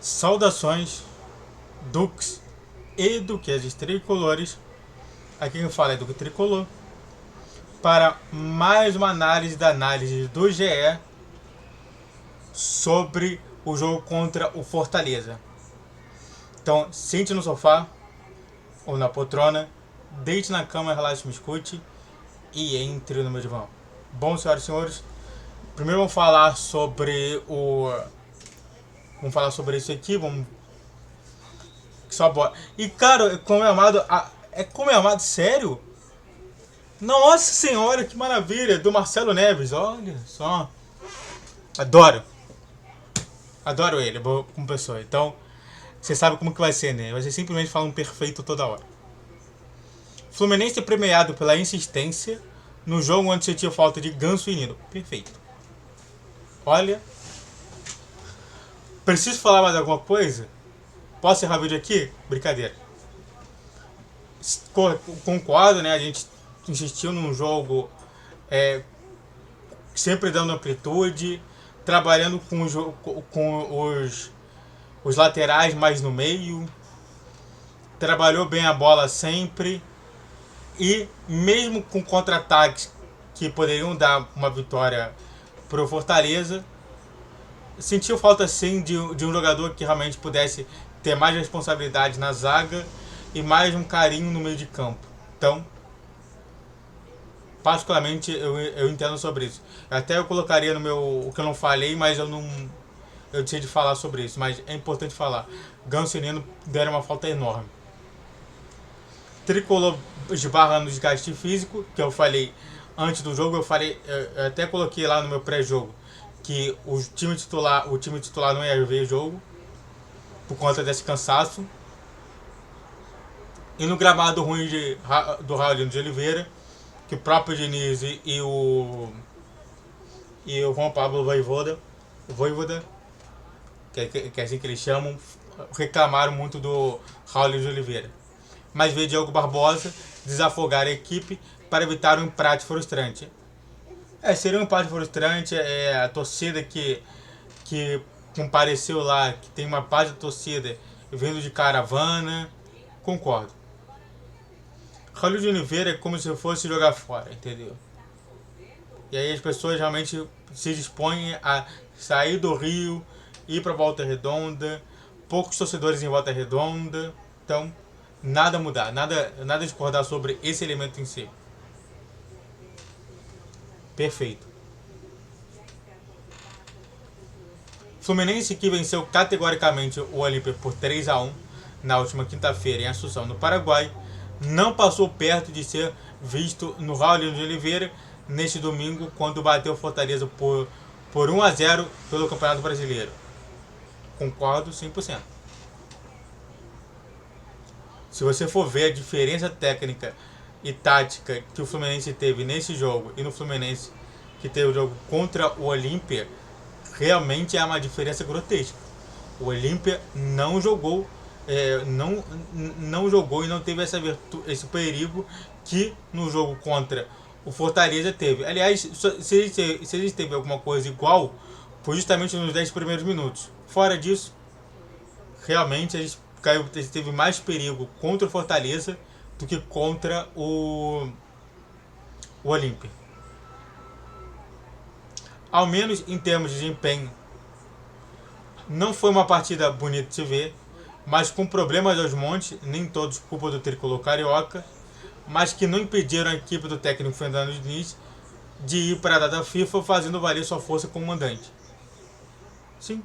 Saudações, Dux e Duqueses Tricolores. Aqui quem fala é Duque Tricolor. Para mais uma análise do GE sobre o jogo contra o Fortaleza. Então, sente no sofá ou na poltrona, deite na cama, relaxe, me escute e entre no meu divã. Bom, senhoras e senhores, primeiro vamos falar sobre isso aqui, só bora. E cara, como é amado, sério? Nossa senhora, que maravilha, do Marcelo Neves, olha só. Adoro ele como pessoa. Então, você sabe como que vai ser, né? Vai ser simplesmente falando perfeito toda hora. Fluminense premiado pela insistência no jogo onde sentia falta de Ganso e Nino. Perfeito. Olha. Preciso falar mais alguma coisa? Posso encerrar o vídeo aqui? Brincadeira. Concordo, né? A gente insistiu num jogo sempre dando amplitude, trabalhando com os laterais mais no meio, trabalhou bem a bola sempre e mesmo com contra-ataques que poderiam dar uma vitória pro Fortaleza, sentiu falta sim de um jogador que realmente pudesse ter mais responsabilidade na zaga e mais um carinho no meio de campo. Então, particularmente eu entendo sobre isso. Até eu colocaria no meu o que eu não falei, mas eu decidi falar sobre isso, mas é importante falar. Ganso e Nino deram uma falta enorme. Tricolor esbarra no desgaste físico, que eu falei antes do jogo, eu até coloquei lá no meu pré-jogo que o time titular não ia ver jogo por conta desse cansaço. E no gramado ruim do Raulino de Oliveira, que o próprio Diniz e o Juan Pablo Voivoda, que é assim que eles chamam, reclamaram muito do Raulino de Oliveira. Mas veio Diogo Barbosa desafogar a equipe para evitar um empate frustrante. Seria um empate frustrante, a torcida que compareceu lá, que tem uma parte da torcida vindo de caravana, concordo. Raul de Oliveira é como se fosse jogar fora, entendeu? E aí as pessoas realmente se dispõem a sair do Rio, ir para Volta Redonda, poucos torcedores em Volta Redonda, então nada mudar, nada discordar sobre esse elemento em si. Perfeito. Fluminense, que venceu categoricamente o Olímpia por 3-1 na última quinta-feira em Assunção, no Paraguai, não passou perto de ser visto no Raulino de Oliveira neste domingo, quando bateu Fortaleza por 1-0 pelo Campeonato Brasileiro. Concordo 100%. Se você for ver a diferença técnica e tática que o Fluminense teve nesse jogo e no Fluminense que teve o jogo contra o Olímpia, realmente é uma diferença grotesca. O Olímpia não jogou e não teve esse perigo que no jogo contra o Fortaleza teve. Aliás, se ele teve alguma coisa igual, foi justamente nos 10 primeiros minutos. Fora disso, realmente a gente teve mais perigo contra o Fortaleza do que contra o Olímpia. Ao menos em termos de desempenho, não foi uma partida bonita de se ver, mas com problemas aos montes, nem todos culpa do tricolor carioca, mas que não impediram a equipe do técnico Fernando Diniz de ir para a data FIFA fazendo valer sua força como mandante. Sim.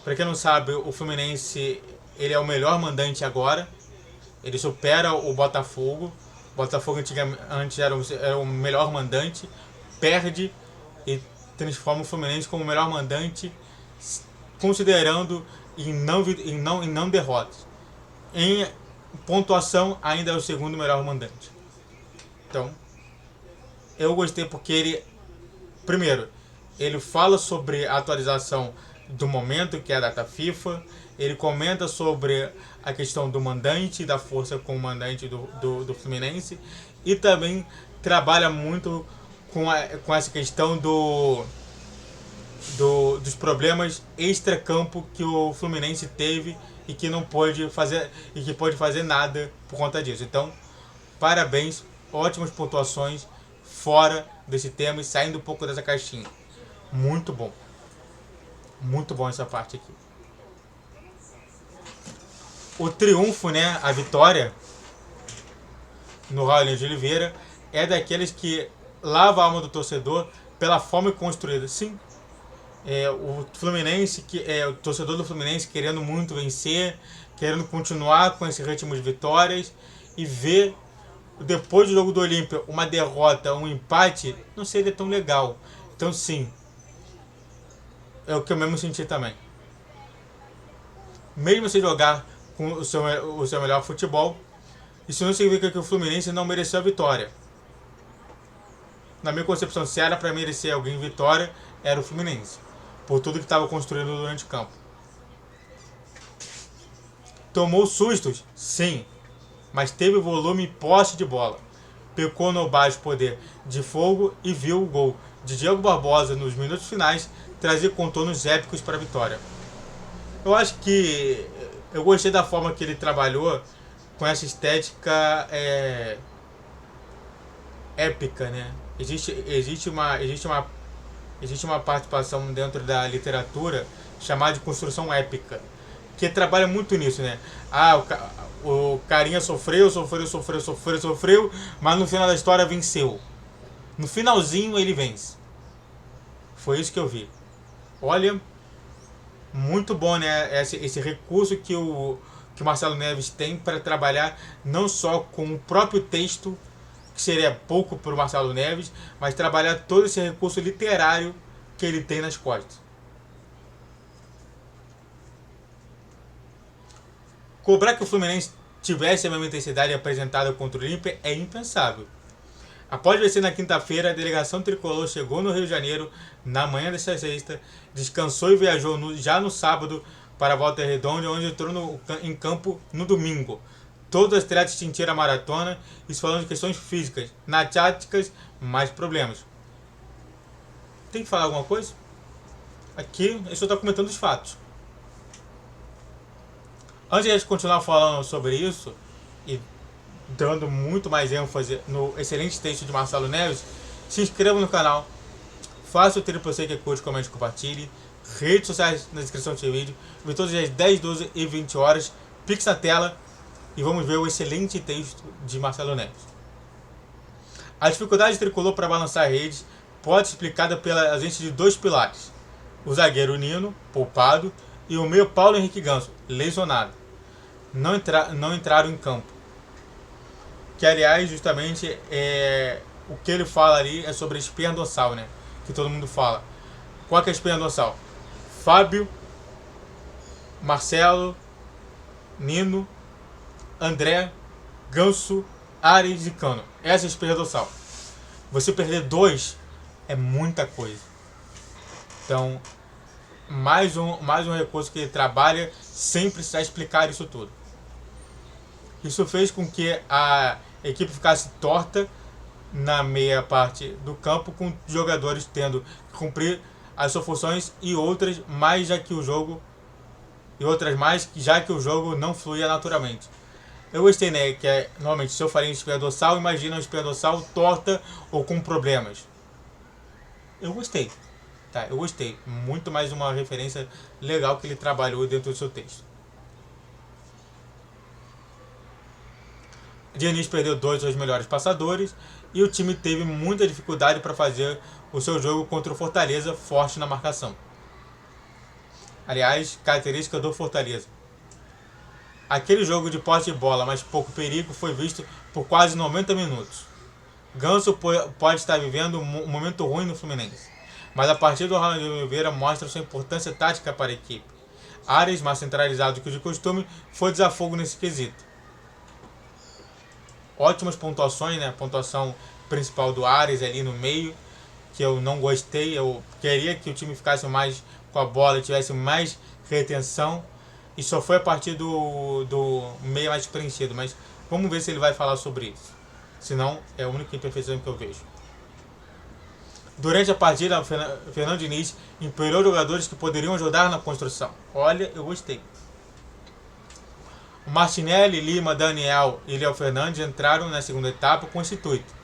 Para quem não sabe, o Fluminense ele é o melhor mandante agora. Ele supera o Botafogo. O Botafogo antes era o melhor mandante, perde e transforma o Fluminense como o melhor mandante, considerando em não derrotas. Em pontuação, ainda é o segundo melhor mandante. Então, eu gostei porque ele fala sobre a atualização do momento, que é a data FIFA, ele comenta sobre a questão do mandante, da força com o mandante do Fluminense, e também trabalha muito com essa questão dos problemas extra-campo que o Fluminense teve e que não pôde fazer e que pôde fazer nada por conta disso. Então, parabéns, ótimas pontuações fora desse tema e saindo um pouco dessa caixinha. Muito bom. Muito bom essa parte aqui. O triunfo, né, a vitória no Raul de Oliveira é daqueles que lava a alma do torcedor pela forma construída. Sim, o Fluminense, o torcedor do Fluminense querendo muito vencer, querendo continuar com esse ritmo de vitórias e ver depois do jogo do Olímpia uma derrota, um empate, não seria tão legal. Então sim, é o que eu mesmo senti também. Mesmo se jogar com o seu melhor futebol, isso não significa que o Fluminense não mereceu a vitória. Na minha concepção, se era para merecer alguém vitória, era o Fluminense, por tudo que estava construído durante o campo. Tomou sustos? Sim, mas teve volume e posse de bola. Pecou no baixo poder de fogo e viu o gol de Diego Barbosa nos minutos finais trazer contornos épicos para a vitória. Eu acho que eu gostei da forma que ele trabalhou com essa estética épica, né? Existe uma participação dentro da literatura chamada de construção épica, que trabalha muito nisso, né? O carinha sofreu, mas no final da história venceu. No finalzinho ele vence. Foi isso que eu vi. Olha, muito bom, né? Esse recurso que o Marcelo Neves tem para trabalhar não só com o próprio texto, que seria pouco para o Marcelo Neves, mas trabalhar todo esse recurso literário que ele tem nas costas. Cobrar que o Fluminense tivesse a mesma intensidade apresentada contra o Olímpia é impensável. Após vencer na quinta-feira, a delegação tricolor chegou no Rio de Janeiro na manhã desta sexta, descansou e viajou já no sábado para a Volta Redonda, onde entrou em campo no domingo. Todos os atletas sentiram a maratona e se falando de questões físicas, nas táticas, mais problemas. Tem que falar alguma coisa? Aqui eu só estou comentando os fatos. Antes de continuar falando sobre isso e dando muito mais ênfase no excelente texto de Marcelo Neves, se inscreva no canal, faça o triplo C que curte, comente e compartilhe, redes sociais na descrição desse vídeo, vi todos as 10, 12 e 20 horas, Pix na tela e vamos ver o excelente texto de Marcelo Neves. A dificuldade tricolor para balançar a rede pode ser explicada pela ausência de dois pilares: o zagueiro Nino, poupado, e o meio Paulo Henrique Ganso, lesionado. Não entraram em campo. Que, aliás, justamente, o que ele fala ali é sobre a espinha dorsal, né? Que todo mundo fala. Qual que é a espinha dorsal? Fábio, Marcelo, Nino, André, Ganso, Ares e Cano. Essa é a espinha dorsal. Você perder dois é muita coisa. Então, mais um recurso que ele trabalha sem precisar explicar isso tudo. Isso fez com que a equipe ficasse torta na meia parte do campo, com jogadores tendo que cumprir as suas funções e outras mais já que o jogo não fluía naturalmente. Eu gostei, né, que normalmente se eu falei em espinha dorsal, imagina uma espinha dorsal torta ou com problemas. Eu gostei. Tá, eu gostei. Muito mais uma referência legal que ele trabalhou dentro do seu texto. Diniz perdeu dois dos seus melhores passadores e o time teve muita dificuldade para fazer o seu jogo contra o Fortaleza, forte na marcação. Aliás, característica do Fortaleza. Aquele jogo de posse de bola, mas pouco perigo, foi visto por quase 90 minutos. Ganso pode estar vivendo um momento ruim no Fluminense, mas a partida do Raul de Oliveira mostra sua importância tática para a equipe. Ares, mais centralizado que o de costume, foi desafogo nesse quesito. Ótimas pontuações, né? A pontuação principal do Ares ali no meio, que eu não gostei. Eu queria que o time ficasse mais com a bola e tivesse mais retenção. E só foi a partir do meio mais preenchido. Mas vamos ver se ele vai falar sobre isso. Senão, é a única imperfeição que eu vejo. Durante a partida, Fernando Diniz empoderou jogadores que poderiam ajudar na construção. Olha, eu gostei. Martinelli, Lima, Daniel e Léo Fernandes entraram na segunda etapa com esse intuito.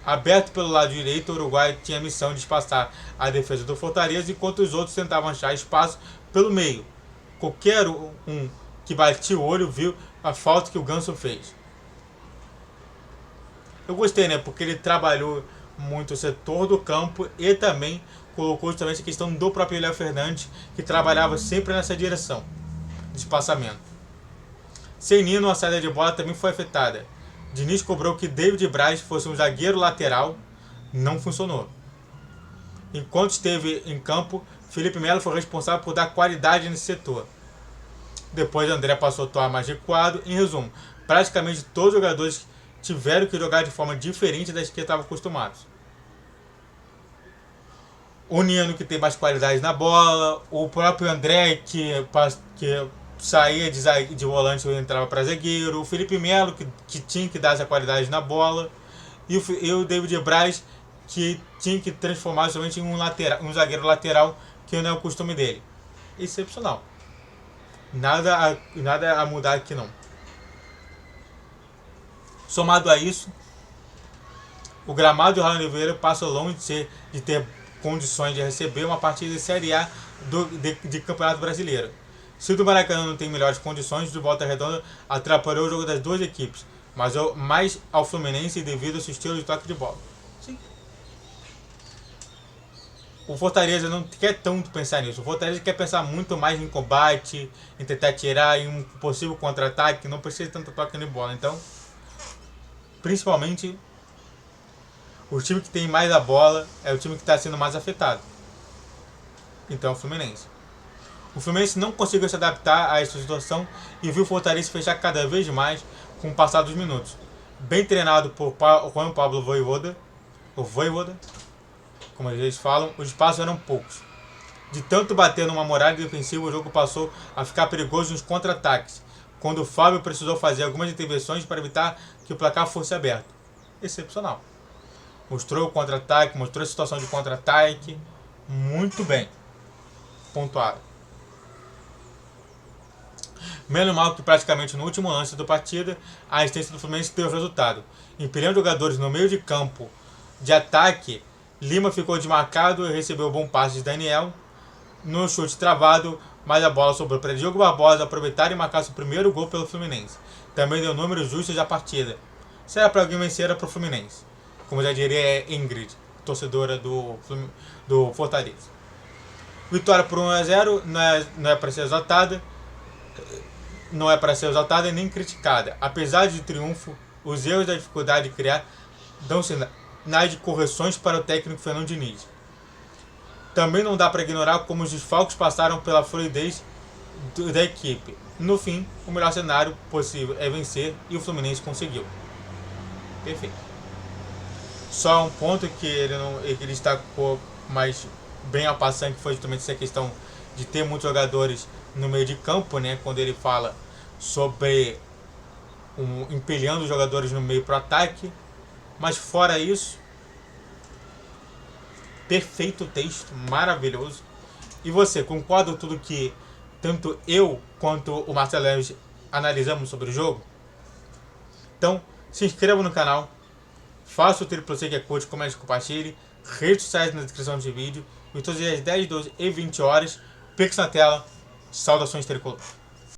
Aberto pelo lado direito, o Uruguai tinha a missão de espaçar a defesa do Fortaleza, enquanto os outros tentavam achar espaço pelo meio. Qualquer um que batia o olho viu a falta que o Ganso fez. Eu gostei, né? Porque ele trabalhou muito o setor do campo e também colocou justamente a questão do próprio Léo Fernandes, que trabalhava sempre nessa direção de espaçamento. Sem Nino, a saída de bola também foi afetada. Diniz cobrou que David Braz fosse um zagueiro lateral, não funcionou. Enquanto esteve em campo, Felipe Melo foi responsável por dar qualidade nesse setor. Depois André passou a atuar mais recuado. Em resumo, praticamente todos os jogadores tiveram que jogar de forma diferente das que estavam acostumados. O Nino, que tem mais qualidade na bola, o próprio André, que saía de volante e entrava para zagueiro, o Felipe Melo, que tinha que dar essa qualidade na bola, e o David Braz, que tinha que transformar somente em um zagueiro lateral, que não é o costume dele. Excepcional. Nada a mudar aqui não. Somado a isso, o gramado de Raul Oliveira passa longe de ter condições de receber uma partida de Série A de Campeonato Brasileiro. Se o do Maracanã não tem melhores condições, o de Volta Redonda atrapalhou o jogo das duas equipes, mas mais ao Fluminense devido ao seu estilo de toque de bola. Sim. O Fortaleza não quer tanto pensar nisso. O Fortaleza quer pensar muito mais em combate, em tentar tirar em um possível contra-ataque, não precisa de tanto toque de bola. Então, principalmente, o time que tem mais a bola é o time que está sendo mais afetado. Então, o Fluminense. O Fluminense não conseguiu se adaptar a essa situação e viu o Fortaleza fechar cada vez mais com o passar dos minutos. Bem treinado por Juan Pablo Voivoda, como eles falam, os espaços eram poucos. De tanto bater numa muralha defensiva, o jogo passou a ficar perigoso nos contra-ataques, quando o Fábio precisou fazer algumas intervenções para evitar que o placar fosse aberto. Excepcional. Mostrou o contra-ataque, mostrou a situação de contra-ataque, muito bem. Pontuado. Menos mal que praticamente no último lance da partida, a assistência do Fluminense deu resultado. Empilhando jogadores no meio de campo de ataque, Lima ficou desmarcado e recebeu um bom passe de Daniel. No chute travado, mas a bola sobrou para Diogo Barbosa aproveitar e marcar seu primeiro gol pelo Fluminense. Também deu números justos da partida. Se era para alguém vencer, era para o Fluminense. Como já diria Ingrid, torcedora do Fortaleza. Vitória por 1-0 não é para ser exaltada. Não é para ser exaltada nem criticada. Apesar de triunfo, os erros da dificuldade de criar dão sinais de correções para o técnico Fernando Diniz. Também não dá para ignorar como os desfalques passaram pela fluidez da equipe. No fim, o melhor cenário possível é vencer e o Fluminense conseguiu. Perfeito. Só um ponto que ele destacou mais bem ao passar, que foi justamente essa questão de ter muitos jogadores no meio de campo, né? Quando ele fala sobre empilhando os jogadores no meio para o ataque. Mas fora isso, perfeito texto, maravilhoso. E você, concorda com tudo que tanto eu quanto o Marcelo Leves analisamos sobre o jogo? Então, se inscreva no canal, faça o triplo C que é curte, comente, compartilhe, redes sociais na descrição desse vídeo, e todos os dias 10, 12 e 20 horas, Pix na tela, saudações tricolor.